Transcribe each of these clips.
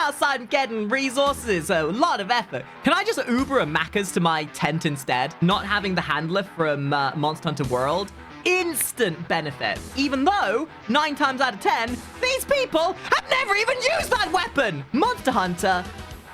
outside and getting resources, so a lot of effort. Can I just Uber a Macca's to my tent instead? Not having the handler from Monster Hunter World? Instant benefit. Even though, 9 times out of 10, these people have never even used that weapon! Monster Hunter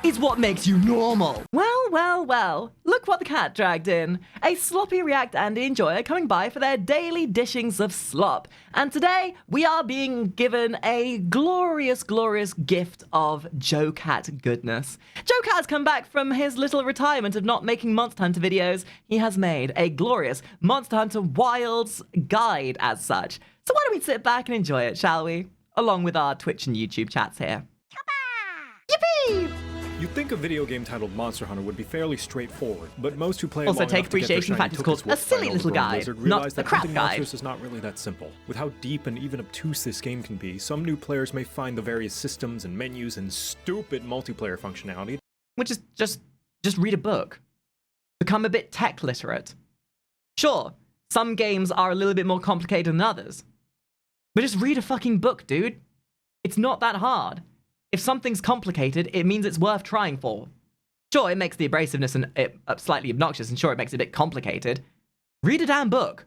is what makes you normal. Well, well, well. Look what the cat dragged in. A sloppy React Andy enjoyer coming by for their daily dishings of slop. And today, we are being given a glorious, glorious gift of Joe Cat goodness. Joe Cat has come back from his little retirement of not making Monster Hunter videos. He has made a glorious Monster Hunter Wilds guide as such. So why don't we sit back and enjoy it, shall we? Along with our Twitch and YouTube chats here. Yippee! You'd think a video game titled Monster Hunter would be fairly straightforward, but most who play it Also, long take enough to get their appreciation shiny fact it's called Tokus a silly Wolf little Final guide, Blizzard not realize a that crap hunting guide. monsters is not really that simple. With how deep and even obtuse this game can be, some new players may find the various systems and menus and stupid multiplayer functionality. Which is just read a book. Become a bit tech literate. Sure, some games are a little bit more complicated than others. But just read a fucking book, dude. It's not that hard. If something's complicated, it means it's worth trying for. Sure, it makes the abrasiveness and it slightly obnoxious, and sure, it makes it a bit complicated. Read a damn book.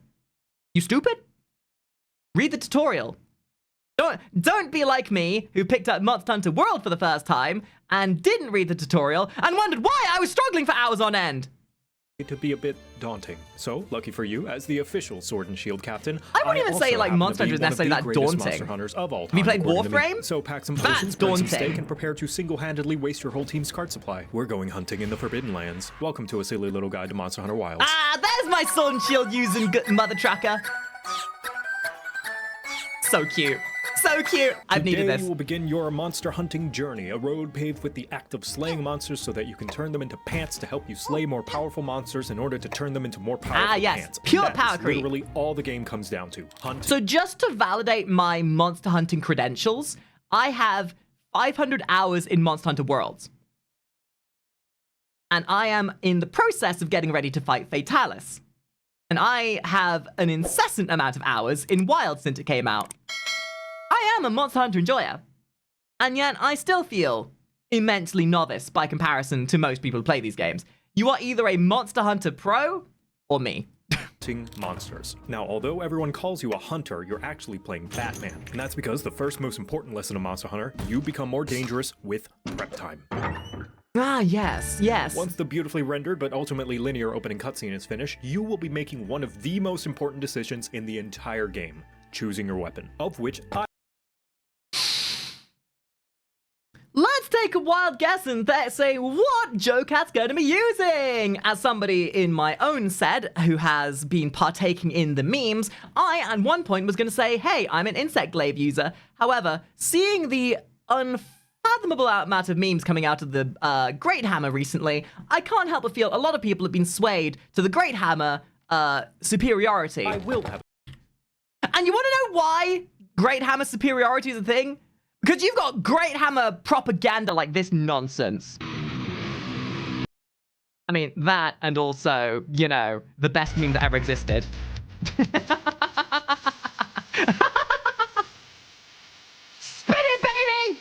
You stupid? Read the tutorial. Don't be like me, who picked up Monster Hunter World for the first time and didn't read the tutorial and wondered why I was struggling for hours on end. To be a bit daunting. So, lucky for you, as the official Sword and Shield captain, I wouldn't even say like Monster Hunter is necessarily that daunting. Monster Hunters of all Have you time, played Warframe? So pack some That's potions, bring some steak, daunting. and prepare to single-handedly waste your whole team's card supply. We're going hunting in the Forbidden Lands. Welcome to a silly little guide to Monster Hunter Wilds. Ah, there's my Sword and Shield using mother trucker. So cute. So cute. I've needed Today this. you will begin your monster hunting journey, a road paved with the act of slaying monsters so that you can turn them into pants to help you slay more powerful monsters in order to turn them into more powerful yes. pants. Pure That is power creep. literally all the game comes down to. Hunt. So just to validate my monster hunting credentials, I have 500 hours in Monster Hunter Worlds. And I am in the process of getting ready to fight Fatalis. And I have an incessant amount of hours in Wild since it came out. I am a Monster Hunter enjoyer. And yet I still feel immensely novice by comparison to most people who play these games. You are either a Monster Hunter pro or me. Hunting monsters. Now, although everyone calls you a hunter, you're actually playing Batman. And that's because the first most important lesson of Monster Hunter, you become more dangerous with prep time. Ah, yes, yes. Once the beautifully rendered but ultimately linear opening cutscene is finished, you will be making one of the most important decisions in the entire game, choosing your weapon, of which Let's take a wild guess and say what Joe Cat's going to be using. As somebody in my own set who has been partaking in the memes, I at one point was going to say, hey, I'm an insect glaive user. However, seeing the unfathomable amount of memes coming out of the Great Hammer recently, I can't help but feel a lot of people have been swayed to the Great Hammer superiority. I will have. And you want to know why Great Hammer superiority is a thing? Because you've got Great Hammer propaganda like this nonsense. I mean, that and also, you know, the best meme that ever existed. Spin it, baby!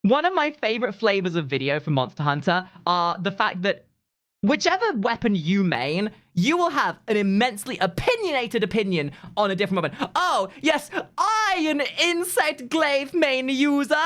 One of my favorite flavors of video from Monster Hunter are the fact that whichever weapon you main, you will have an immensely opinionated opinion on a different weapon. Oh, yes, I, an insect glaive main user,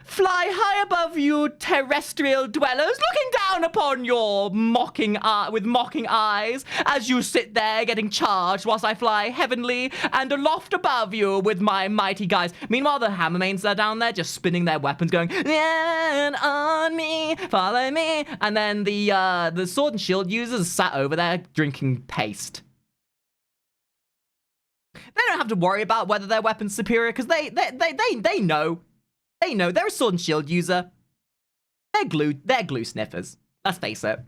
fly high above you terrestrial dwellers, looking down upon your with mocking eyes as you sit there getting charged whilst I fly heavenly and aloft above you with my mighty guys. Meanwhile, the hammer mains are down there just spinning their weapons going, and on me, follow me. And then the sword and shield users sat over there drinking paste. They don't have to worry about whether their weapon's superior because they know. They know they're a sword and shield user. They're glue sniffers. Let's face it.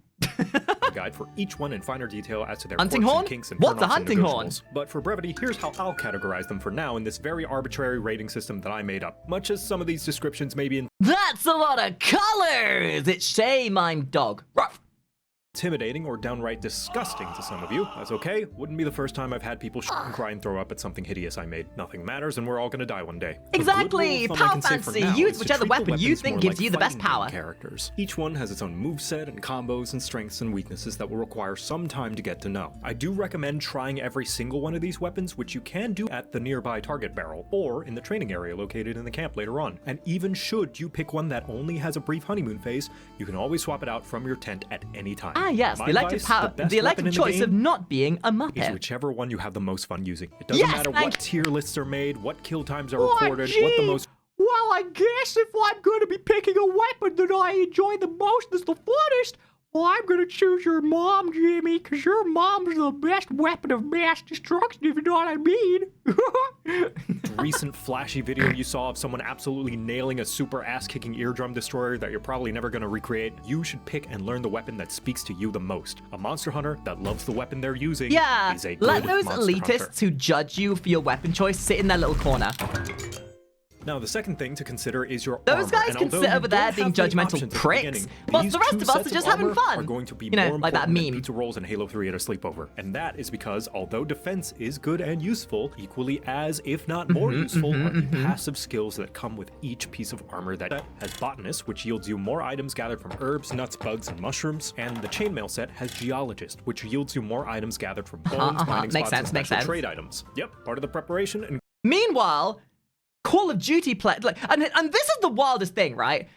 Guide for each one in finer detail as to their Hunting quirks horn? and kinks and What's a turn-offs and hunting horn? negotiables. But for brevity, here's how I'll categorize them for now in this very arbitrary rating system that I made up. Much as some of these descriptions may be in That's a lot of colors. It's shame I'm dog. Ruff. intimidating or downright disgusting to some of you. That's okay. Wouldn't be the first time I've had people and cry and throw up at something hideous I made. Nothing matters, and we're all gonna die one day. Exactly. Power fantasy. Use whichever weapon you think gives you the best power. Characters. Each one has its own moveset and combos and strengths and weaknesses that will require some time to get to know. I do recommend trying every single one of these weapons, which you can do at the nearby target barrel or in the training area located in the camp later on. And even should you pick one that only has a brief honeymoon phase, you can always swap it out from your tent at any time. Ah, yes, the elective choice of not being a Muppet. Is whichever one you have the most fun using. It doesn't matter what tier lists are made, what kill times are recorded, what the most... Well, I guess if I'm going to be picking a weapon that I enjoy the most that's the funnest, well, I'm going to choose your mom, Jimmy, because your mom's the best weapon of mass destruction, if you know what I mean. Recent flashy video you saw of someone absolutely nailing a super ass-kicking eardrum destroyer that you're probably never going to recreate, you should pick and learn the weapon that speaks to you the most. A monster hunter that loves the weapon they're using is a good let those monster elitists hunter. who judge you for your weapon choice sit in their little corner. Now, the second thing to consider is your Those armor. guys And can although sit you over there don't being have many judgmental options at the pricks, beginning, whilst these the rest two of us are sets just having armor fun. Are going to be You know, more like that important than meme. pizza rolls and Halo 3 at a sleepover. And that is because although defense is good and useful, equally as, if not more useful, are the passive skills that come with each piece of armor that has botanist, which yields you more items gathered from herbs, nuts, bugs, and mushrooms. And the chainmail set has geologist, which yields you more items gathered from bones, mining Makes spots, sense, and makes special sense. trade items. Yep, part of the preparation and Meanwhile, Call of Duty play, and this is the wildest thing, right?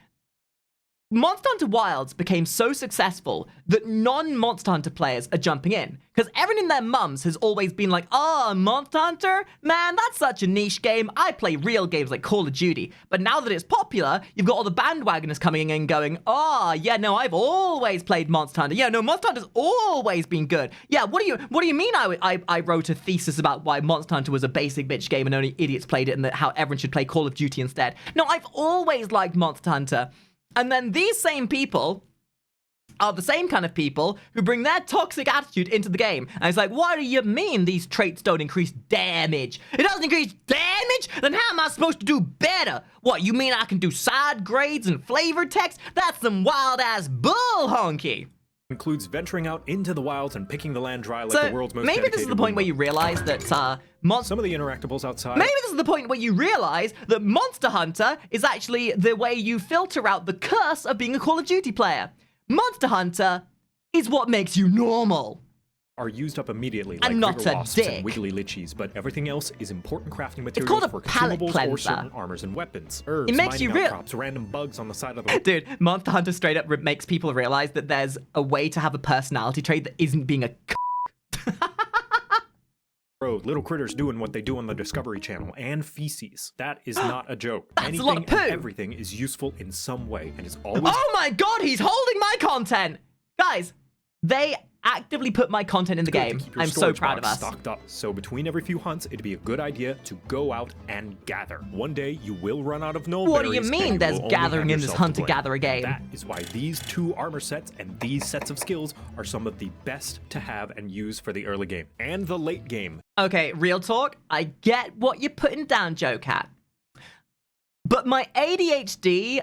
Monster Hunter Wilds became so successful that non-Monster Hunter players are jumping in. Because everyone and their mums has always been like, oh, Monster Hunter? Man, that's such a niche game. I play real games like Call of Duty. But now that it's popular, you've got all the bandwagoners coming in and going, oh, yeah, no, I've always played Monster Hunter. Yeah, no, Monster Hunter's always been good. Yeah, what do you mean I wrote a thesis about why Monster Hunter was a basic bitch game and only idiots played it and that how everyone should play Call of Duty instead? No, I've always liked Monster Hunter. And then these same people are the same kind of people who bring their toxic attitude into the game. And it's like, what do you mean these traits don't increase damage? It doesn't increase damage? Then how am I supposed to do better? What, you mean I can do side grades and flavor text? That's some wild-ass bull honky. includes venturing out into the wilds and picking the land dry like the world's most maybe this is the point where you realize that some of the interactables outside. Maybe this is the point where you realize that Monster Hunter is actually the way you filter out the curse of being a Call of Duty player. Monster Hunter is what makes you normal. Are used up immediately, And like not Vigor a Wasps dick. and Wiggly Lichies, but everything else is important crafting called materials a for palate consumables or cleanser. certain armors and weapons. Herbs, It makes you mining real- outcrops, random bugs on the side of the Dude, Monster Hunter straight up makes people realize that there's a way to have a personality trait that isn't being a road. Little critters doing what they do on the Discovery Channel, and feces. That is not a joke. That's a lot of poo. and everything is useful in some way, and is always Oh my god, he's holding my content! Guys, they actively put my content in the good to game. keep your I'm so storage proud of box us. stocked up. So between every few hunts, it'd be a good idea to go out and gather. One day you will run out of null What do you berries, and mean there's will only gathering have in this yourself to blame. hunter-gatherer game? That is why these two armor sets and these sets of skills are some of the best to have and use for the early game and the late game. Okay, real talk, I get what you're putting down, Joe Cat. But my ADHD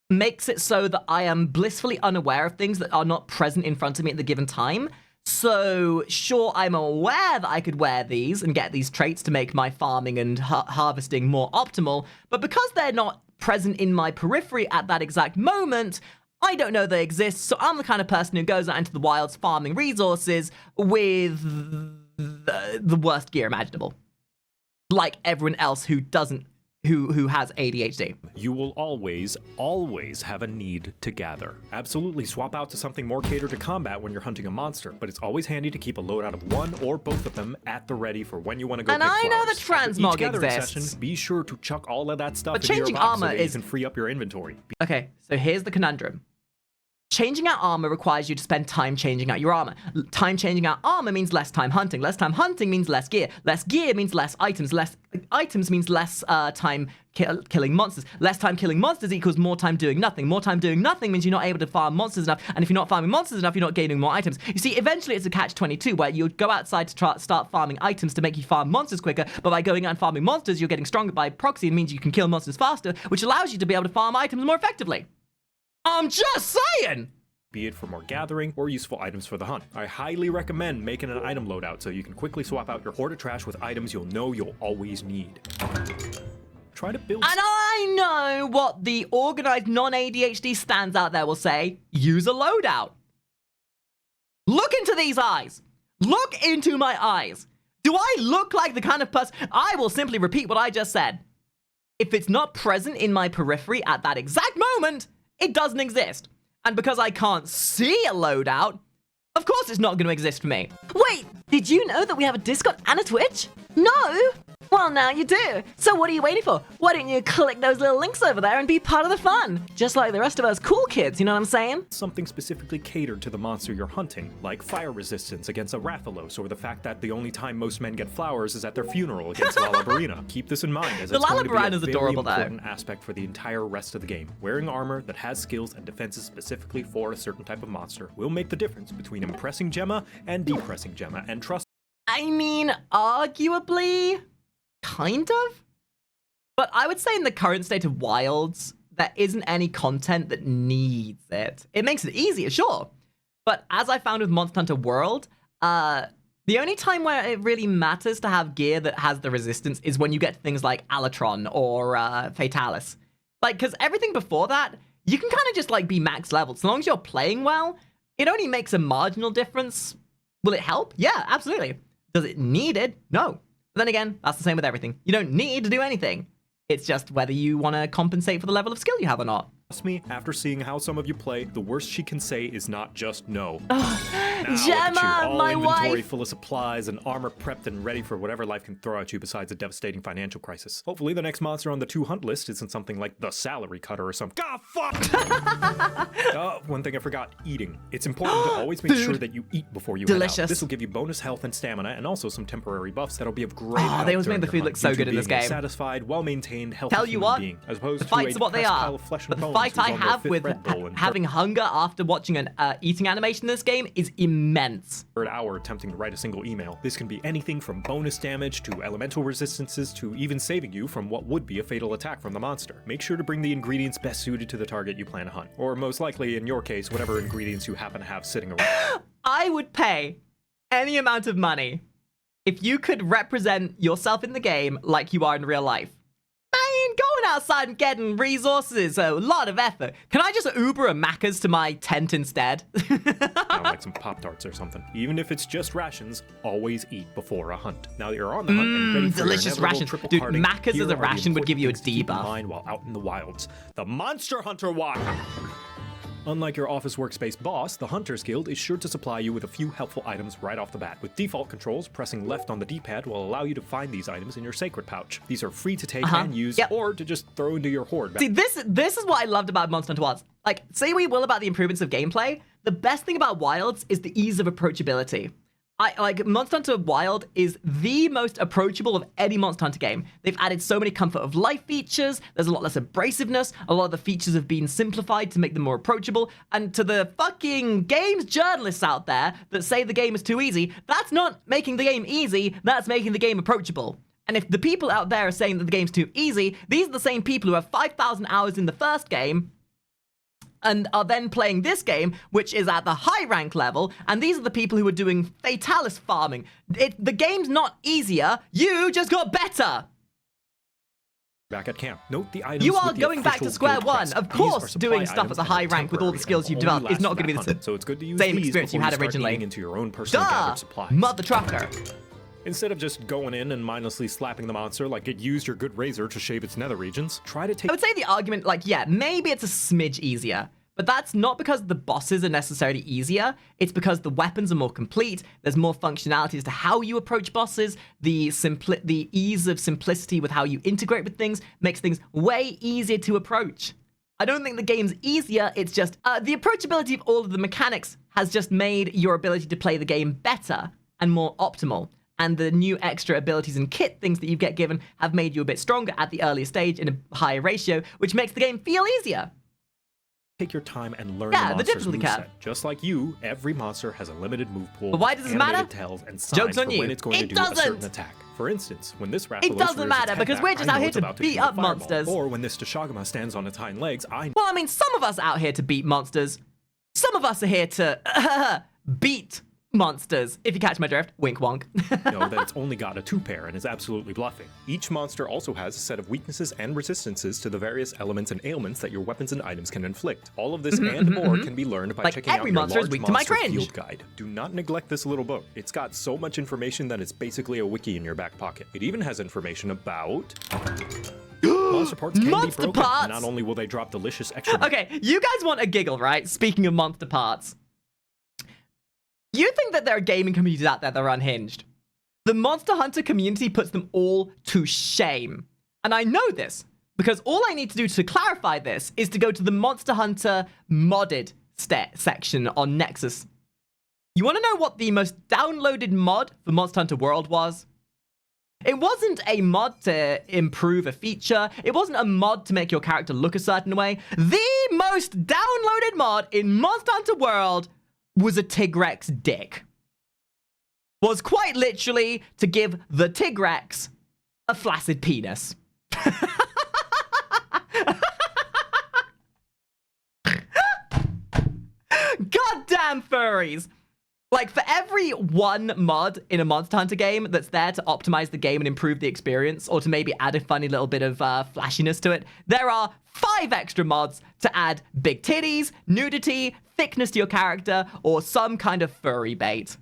makes it so that I am blissfully unaware of things that are not present in front of me at the given time. So, sure, I'm aware that I could wear these and get these traits to make my farming and harvesting more optimal, but because they're not present in my periphery at that exact moment, I don't know they exist, so I'm the kind of person who goes out into the wilds farming resources with the worst gear imaginable. Like everyone else who doesn't, who has ADHD. You will always have a need to gather. Absolutely swap out to something more catered to combat when you're hunting a monster, but it's always handy to keep a loadout of one or both of them at the ready for when you want to go And pick I know flowers. the transmog After each gathering exists. session, be sure to chuck all of that stuff But into your changing box armor so that is- you can free up your inventory. Okay, so here's the conundrum. Changing out armor requires you to spend time changing out your armor. Time changing out armor means less time hunting. Less time hunting means less gear. Less gear means less items. Less items means less time killing monsters. Less time killing monsters equals more time doing nothing. More time doing nothing means you're not able to farm monsters enough. And if you're not farming monsters enough, you're not gaining more items. You see, eventually it's a catch-22 where you go outside to start farming items to make you farm monsters quicker. But by going out and farming monsters, you're getting stronger by proxy. It means you can kill monsters faster, which allows you to be able to farm items more effectively. I'm just saying! be it for more gathering or useful items for the hunt. I highly recommend making an item loadout so you can quickly swap out your hoard of trash with items you'll know you'll always need. Try to build... And I know what the organized non-ADHD stands out there will say. Use a loadout. Look into these eyes. Look into my eyes. Do I look like the kind of person... I will simply repeat what I just said. If it's not present in my periphery at that exact moment, it doesn't exist. And because I can't see a loadout, of course it's not going to exist for me. Wait, did you know that we have a Discord and a Twitch? No? Well, now you do. So what are you waiting for? Why don't you click those little links over there and be part of the fun? Just like the rest of us cool kids, you know what I'm saying? Something specifically catered to the monster you're hunting, like fire resistance against a Rathalos, or the fact that the only time most men get flowers is at their funeral against Lalabarina. Keep this in mind, as The it's going to be a Lalabarina's very adorable, though. important aspect for the entire rest of the game. Wearing armor that has skills and defenses specifically for a certain type of monster will make the difference between impressing Gemma and depressing Gemma, and trust I mean, arguably... Kind of? But I would say in the current state of Wilds, there isn't any content that needs it. It makes it easier, sure. But as I found with Monster Hunter World, the only time where it really matters to have gear that has the resistance is when you get things like Alatron or Fatalis. Like, because everything before that, you can kind of just, like, be max leveled. So long as you're playing well, it only makes a marginal difference. Will it help? Yeah, absolutely. Does it need it? No. But then again, that's the same with everything. You don't need to do anything. It's just whether you want to compensate for the level of skill you have or not. me, after seeing how some of you play, the worst she can say is not just no. Now, look at Gemma, you, all my inventory wife. full of supplies and armor prepped and ready for whatever life can throw at you besides a devastating financial crisis. Hopefully the next monster on the to hunt list isn't something like the salary cutter or something. God, fuck! One thing I forgot, eating. It's important to always make sure that you eat before you head Delicious. out. This will give you bonus health and stamina and also some temporary buffs that'll be of great help they always during made the your food look hunt so due to good in this being a game. satisfied, well-maintained, healthy Tell you human what, being, as opposed the to fights a are what they depressed are. pile of flesh and But the bones fight who's I on their have fifth with Red Bull and having hunger after watching an eating animation in this game is immense. third hour attempting to write a single email. This can be anything from bonus damage to elemental resistances to even saving you from what would be a fatal attack from the monster. Make sure to bring the ingredients best suited to the target you plan to hunt, or most likely, in your case, whatever ingredients you happen to have sitting around. I would pay any amount of money if you could represent yourself in the game like you are in real life. Man, going outside and getting resources is a lot of effort. Can I just Uber a Macca's to my tent instead? Sound like some Pop-Tarts or something. Even if it's just rations, always eat before a hunt. Now that you're on the hunt and ready for your delicious inevitable ration. triple Dude, carding, Macca's here as a are the ration would give you a important things to keep in debuff. mind while out in the wilds. The Monster Hunter Watch! Unlike your office workspace boss, the Hunter's Guild is sure to supply you with a few helpful items right off the bat. With default controls, pressing left on the D-pad will allow you to find these items in your sacred pouch. These are free to take and use, or to just throw into your hoard. See, this is what I loved about Monster Hunter Wilds. Like, say we will about the improvements of gameplay, the best thing about Wilds is the ease of approachability. Like, Monster Hunter Wild is the most approachable of any Monster Hunter game. They've added so many comfort of life features, there's a lot less abrasiveness, a lot of the features have been simplified to make them more approachable, and to the fucking games journalists out there that say the game is too easy, that's not making the game easy, that's making the game approachable. And if the people out there are saying that the game's too easy, these are the same people who have 5,000 hours in the first game, and are then playing this game, which is at the high rank level, and these are the people who are doing Fatalis farming. The game's not easier, you just got better! Back at camp. Note the items You are with the going back to official square guild one. price. Of These course, are supply doing stuff items at the and high are rank with all the temporary skills you've and will developed only is not last going to be for the that hunt. So it's good to use same these experience you before had start originally. eating into your own personal gathered supplies. Mother trucker. Instead of just going in and mindlessly slapping the monster like it used your good razor to shave its nether regions, try to take... I would say the argument, like, yeah, maybe it's a smidge easier, but that's not because the bosses are necessarily easier, it's because the weapons are more complete, there's more functionality as to how you approach bosses, the ease of simplicity with how you integrate with things makes things way easier to approach. I don't think the game's easier, it's just, the approachability of all of the mechanics has just made your ability to play the game better and more optimal. And the new extra abilities and kit things that you get given have made you a bit stronger at the earlier stage in a higher ratio, which makes the game feel easier. Take your time and learn Yeah, the the monster's difficulty moveset. cap. Just like you, every monster has a limited move pool, But why does this matter? animated tells, and signs Joke's on for you. when it's going It to do a certain doesn't. attack. For instance, when this Rathalos It doesn't rears matter, its head because back, we're just I out know here it's to about beat shoot a up fireball. monsters. Or when this Tashagama stands on its hind legs, I know Well, I mean, some of us out here to beat monsters. Some of us are here to beat monsters, if you catch my drift. Wink wonk. Know that it's only got a 2-pair and is absolutely bluffing. Each monster also has a set of weaknesses and resistances to the various elements and ailments that your weapons and items can inflict. All of this and more can be learned by Like checking out every your monster is large weak to my monster cringe. field guide. Do not neglect this little book. It's got so much information that it's basically a wiki in your back pocket. It even has information about monster parts can Monster be broken. parts! Not only will they drop delicious extra Okay, you guys want a giggle, right? Speaking of monster parts. You think that there are gaming communities out there that are unhinged. The Monster Hunter community puts them all to shame. And I know this, because all I need to do to clarify this is to go to the Monster Hunter modded section on Nexus. You want to know what the most downloaded mod for Monster Hunter World was? It wasn't a mod to improve a feature. It wasn't a mod to make your character look a certain way. The most downloaded mod in Monster Hunter World was a Tigrex dick. Was quite literally to give the Tigrex a flaccid penis. Goddamn furries! Like, for every one mod in a Monster Hunter game that's there to optimize the game and improve the experience, or to maybe add a funny little bit of flashiness to it, there are 5 extra mods to add big titties, nudity, thickness to your character, or some kind of furry bait.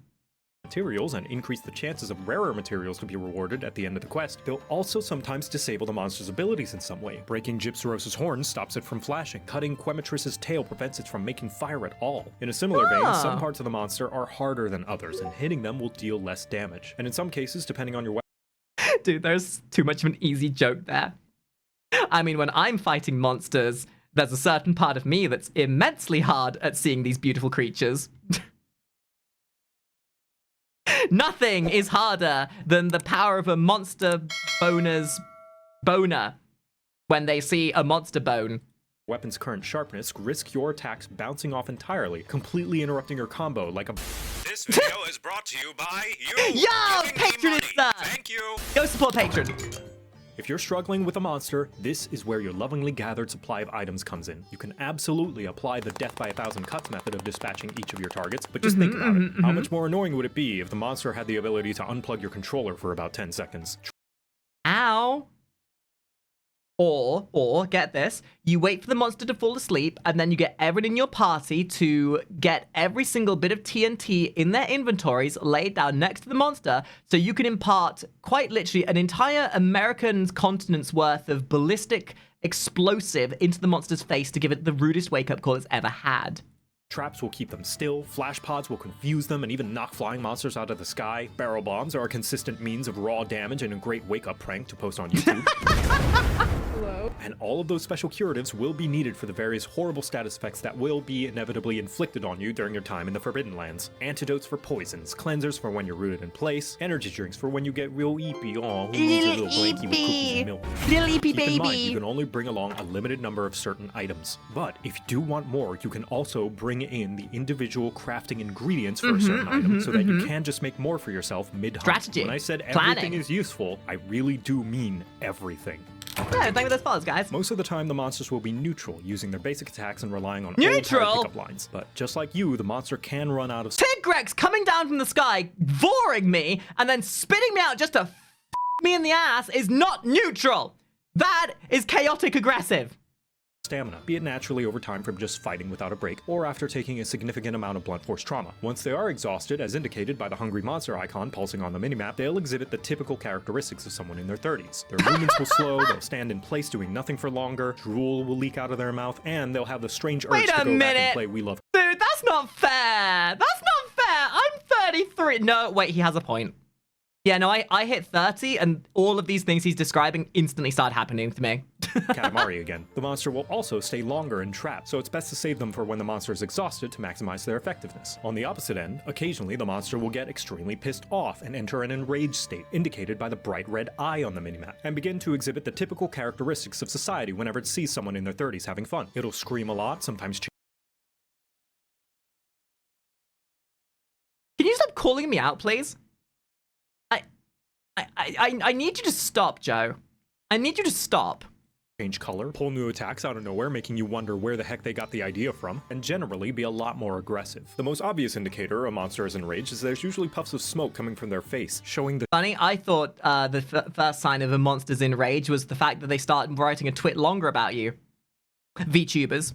materials and increase the chances of rarer materials to be rewarded at the end of the quest. They'll also sometimes disable the monster's abilities in some way. Breaking Gypsaros's horn stops it from flashing. Cutting Quemetris's tail prevents it from making fire at all. In a similar vein, some parts of the monster are harder than others, and hitting them will deal less damage. And in some cases, depending on your weapon. Dude, there's too much of an easy joke there. I mean, when I'm fighting monsters, there's a certain part of me that's immensely hard at seeing these beautiful creatures. Nothing is harder than the power of a monster boner's boner when they see a monster bone. Weapon's current sharpness risk your attacks bouncing off entirely, completely interrupting your combo like a. This video is brought to you by you. Yo, giving me patronage, money. sir. Thank you. Go support Patron. If you're struggling with a monster, this is where your lovingly gathered supply of items comes in. You can absolutely apply the death by 1,000 cuts method of dispatching each of your targets, but just think about it. How much more annoying would it be if the monster had the ability to unplug your controller for about 10 seconds? Ow. Or, get this, you wait for the monster to fall asleep, and then you get everyone in your party to get every single bit of TNT in their inventories laid down next to the monster, so you can impart, quite literally, an entire American continent's worth of ballistic explosive into the monster's face to give it the rudest wake-up call it's ever had. Traps will keep them still, flash pods will confuse them and even knock flying monsters out of the sky, barrel bombs are a consistent means of raw damage and a great wake-up prank to post on YouTube. Hello. And all of those special curatives will be needed for the various horrible status effects that will be inevitably inflicted on you during your time in the Forbidden Lands. Antidotes for poisons, cleansers for when you're rooted in place, energy drinks for when you get real eepy. Oh, who needs a little blankie with cookies and milk? Little eepy Keep in mind, baby. you can only bring along a limited number of certain items. But if you do want more, you can also bring in the individual crafting ingredients for a certain item so that you can just make more for yourself mid-hunt. Strategy. When I said Planning. everything is useful, I really do mean everything. Yeah, thank you for those follows, guys. Most of the time, the monsters will be neutral, using their basic attacks and relying on old Neutral? hard pickup lines. But just like you, the monster can run out of Tigrex coming down from the sky, voring me, and then spitting me out just to me in the ass is not neutral. That is chaotic aggressive. stamina, be it naturally over time from just fighting without a break, or after taking a significant amount of blunt force trauma. Once they are exhausted, as indicated by the hungry monster icon pulsing on the minimap, they'll exhibit the typical characteristics of someone in their 30s. Their movements will slow, they'll stand in place doing nothing for longer, drool will leak out of their mouth, and they'll have the strange urge Wait to a go back minute. and play We Love. Dude, that's not fair. That's not fair. I'm 33. No, wait, he has a point. Yeah, no, I hit 30, and all of these things he's describing instantly started happening to me. Katamari again. The monster will also stay longer in trap, so it's best to save them for when the monster is exhausted to maximize their effectiveness. On the opposite end, occasionally the monster will get extremely pissed off and enter an enraged state, indicated by the bright red eye on the minimap, and begin to exhibit the typical characteristics of society whenever it sees someone in their 30s having fun. It'll scream a lot, sometimes Can you stop calling me out, please? I need you to stop, Joe. I need you to stop. change color, pull new attacks out of nowhere, making you wonder where the heck they got the idea from, and generally be a lot more aggressive. The most obvious indicator a monster is enraged is there's usually puffs of smoke coming from their face, showing the Funny, I thought the first sign of a monster's in rage was the fact that they start writing a twit longer about you. VTubers.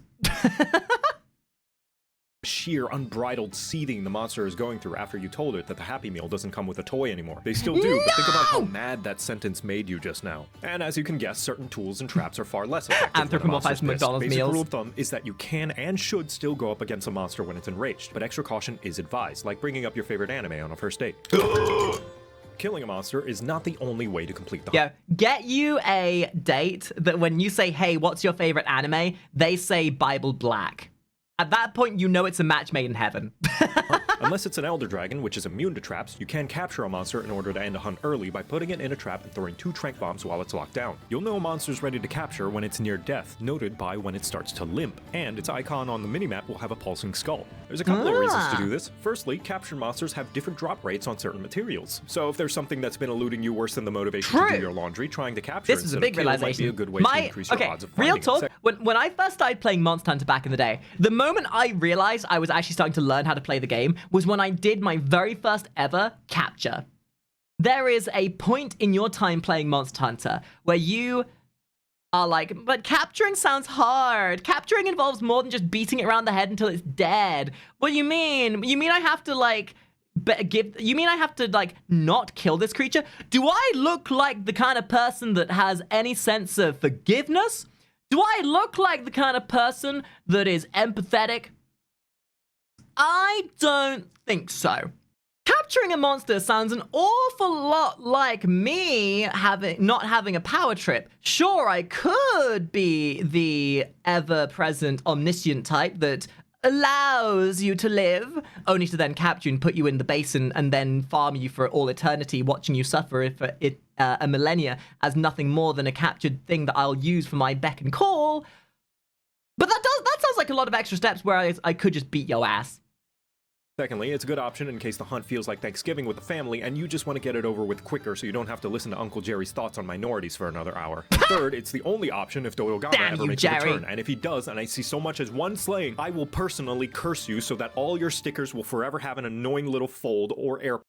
sheer unbridled seething the monster is going through after you told it that the Happy Meal doesn't come with a toy anymore. They still do, but think about how mad that sentence made you just now. And as you can guess, certain tools and traps are far less effective. Anthropomorphized McDonald's Basic meals. rule of thumb is that you can and should still go up against a monster when it's enraged, but extra caution is advised, like bringing up your favorite anime on a first date. Killing a monster is not the only way to complete the hunt. Yeah, get you a date that when you say, hey, what's your favorite anime? They say Bible Black. At that point, you know it's a match made in heaven. Unless it's an Elder Dragon, which is immune to traps, you can capture a monster in order to end a hunt early by putting it in a trap and throwing 2 trank bombs while it's locked down. You'll know a monster's ready to capture when it's near death, noted by when it starts to limp, and its icon on the minimap will have a pulsing skull. There's a couple of reasons to do this. Firstly, captured monsters have different drop rates on certain materials. So if there's something that's been eluding you worse than the motivation to do your laundry, trying to capture This is a instead big of kill might realization. be a good way to increase your odds of finding real it. talk, when I first started playing Monster Hunter back in the day, the moment I realized I was actually starting to learn how to play the game was when I did my very first ever capture. There is a point in your time playing Monster Hunter where you are like, but capturing sounds hard. Capturing involves more than just beating it around the head until it's dead. What do you mean? You mean I have to like you mean I have to like not kill this creature? Do I look like the kind of person that has any sense of forgiveness? Do I look like the kind of person that is empathetic? I don't think so. Capturing a monster sounds an awful lot like me not having a power trip. Sure, I could be the ever-present omniscient type that allows you to live, only to then capture you and put you in the basin and then farm you for all eternity, watching you suffer for a millennia as nothing more than a captured thing that I'll use for my beck and call. But that sounds like a lot of extra steps where I could just beat your ass. Secondly, it's a good option in case the hunt feels like Thanksgiving with the family and you just want to get it over with quicker so you don't have to listen to Uncle Jerry's thoughts on minorities for another hour. And third, it's the only option if Doyogama Damn ever you, makes a Jerry. return. And if he does, and I see so much as one slaying, I will personally curse you so that all your stickers will forever have an annoying little fold or air.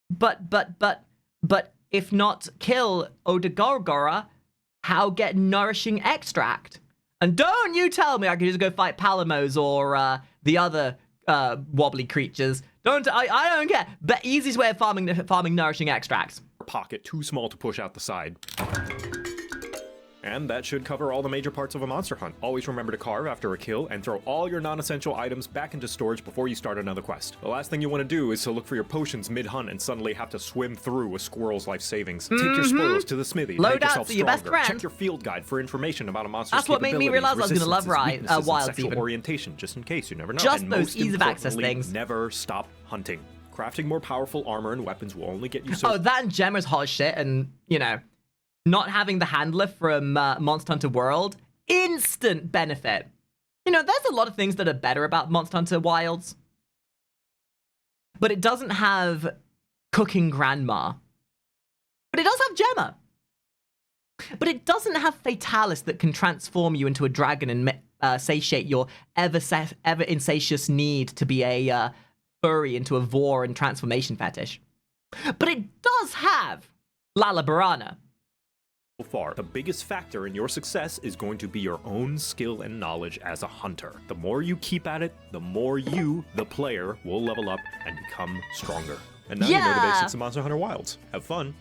But if not kill Odagorgora, how get nourishing extract? And don't you tell me I could just go fight Palamos or the other wobbly creatures. I don't care. But easiest way of farming nourishing extracts. Pocket too small to push out the side. And that should cover all the major parts of a monster hunt. Always remember to carve after a kill and throw all your non-essential items back into storage before you start another quest. The last thing you want to do is to look for your potions mid-hunt and suddenly have to swim through a squirrel's life savings. Take your spoils to the smithy to Load make out yourself to your best stronger. friend. Check your field guide for information about a monster's That's what made me realize I was gonna love resistances, weaknesses, and Wilds sexual even. orientation, just in case, you never know. Just And those most ease of access importantly, things. never stop hunting. Crafting more powerful armor and weapons will only get you so... Oh, that and Gemma's hot shit, and, you know, not having the handler from Monster Hunter World, instant benefit. You know, there's a lot of things that are better about Monster Hunter Wilds, but it doesn't have Cooking Grandma. But it does have Gemma. But it doesn't have Fatalis that can transform you into a dragon and satiate your ever insatious need to be a furry into a vor and transformation fetish. But it does have Lala Barana. Far, the biggest factor in your success is going to be your own skill and knowledge as a hunter. The more you keep at it, the more you, the player, will level up and become stronger. And now you know the basics of Monster Hunter Wilds. Have fun.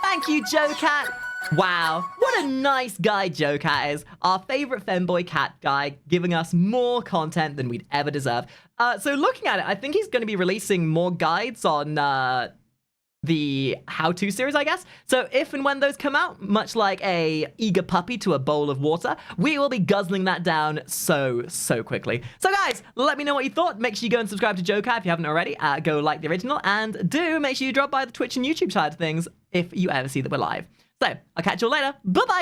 Thank you, Joe Cat. Wow, what a nice guy Joe Cat is. Our favorite femboy cat guy, giving us more content than we'd ever deserve. So looking at it, I think he's going to be releasing more guides on the how-to series, I guess. So if and when those come out, much like a eager puppy to a bowl of water, we will be guzzling that down so quickly. So guys, let me know what you thought. Make sure you go and subscribe to Joe Cat if you haven't already. Go like the original, and do make sure you drop by the Twitch and YouTube side of things if you ever see that we're live. So, I'll catch you all later. Bye-bye!